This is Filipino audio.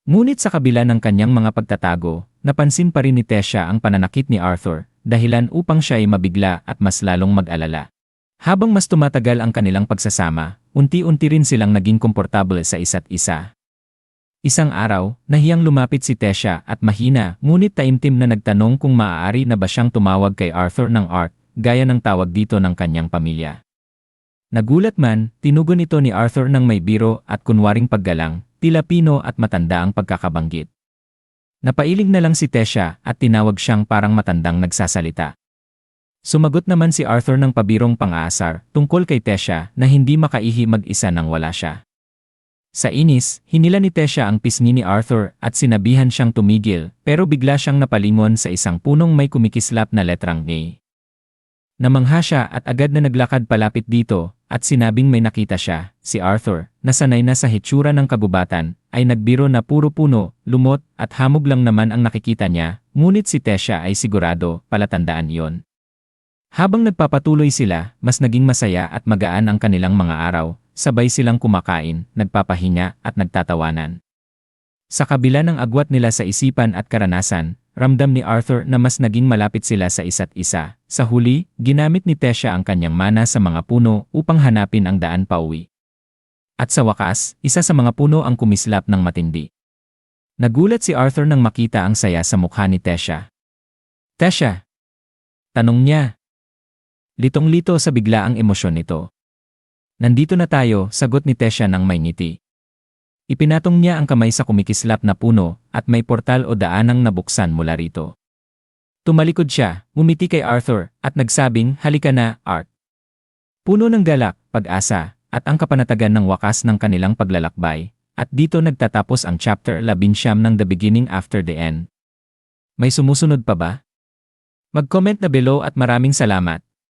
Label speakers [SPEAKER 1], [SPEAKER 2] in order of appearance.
[SPEAKER 1] Ngunit sa kabila ng kanyang mga pagtatago, napansin pa rin ni Tesha ang pananakit ni Arthur, dahilan upang siya ay mabigla at mas lalong mag-alala. Habang mas tumatagal ang kanilang pagsasama, unti-unti rin silang naging komportable sa isa't isa. Isang araw, nahiyang lumapit si Tesha at mahina, ngunit taimtim na nagtanong kung maaari na ba siyang tumawag kay Arthur ng Art, gaya ng tawag dito ng kanyang pamilya. Nagulat man, tinugon ito ni Arthur ng may biro at kunwaring paggalang, tila pino at matanda ang pagkakabanggit. Napailing na lang si Tesha at tinawag siyang parang matandang nagsasalita. Sumagot naman si Arthur ng pabirong pang-aasar tungkol kay Tesha na hindi makaihi mag-isa nang wala siya. Sa inis, hinila ni Tesha ang pisngi ni Arthur at sinabihan siyang tumigil, pero bigla siyang napalingon sa isang punong may kumikislap na letrang A. Namangha siya at agad na naglakad palapit dito at sinabing may nakita siya. Si Arthur, na sanay na sa hitsura ng kagubatan, ay nagbiro na puro puno, lumot at hamog lang naman ang nakikita niya, ngunit si Tesha ay sigurado, palatandaan iyon. Habang nagpapatuloy sila, mas naging masaya at magaan ang kanilang mga araw. Sabay silang kumakain, nagpapahinga at nagtatawanan. Sa kabila ng agwat nila sa isipan at karanasan, ramdam ni Arthur na mas naging malapit sila sa isa't isa. Sa huli, ginamit ni Tesha ang kanyang mana sa mga puno upang hanapin ang daan pauwi. At sa wakas, isa sa mga puno ang kumislap ng matindi. Nagulat si Arthur nang makita ang saya sa mukha ni Tesha. "Tesha?" tanong niya. Litong-lito sa biglaang emosyon nito. "Nandito na tayo," sagot ni Tesha nang may ngiti. Ipinatong niya ang kamay sa kumikislap na puno at may portal o daanang nabuksan mula rito. Tumalikod siya, ngumiti kay Arthur at nagsabing, "Halika na, Art." Puno ng galak, pag-asa at ang kapanatagan ng wakas ng kanilang paglalakbay. At dito nagtatapos ang chapter 19 ng The Beginning After the End. May sumusunod pa ba? Mag-comment na below at maraming salamat.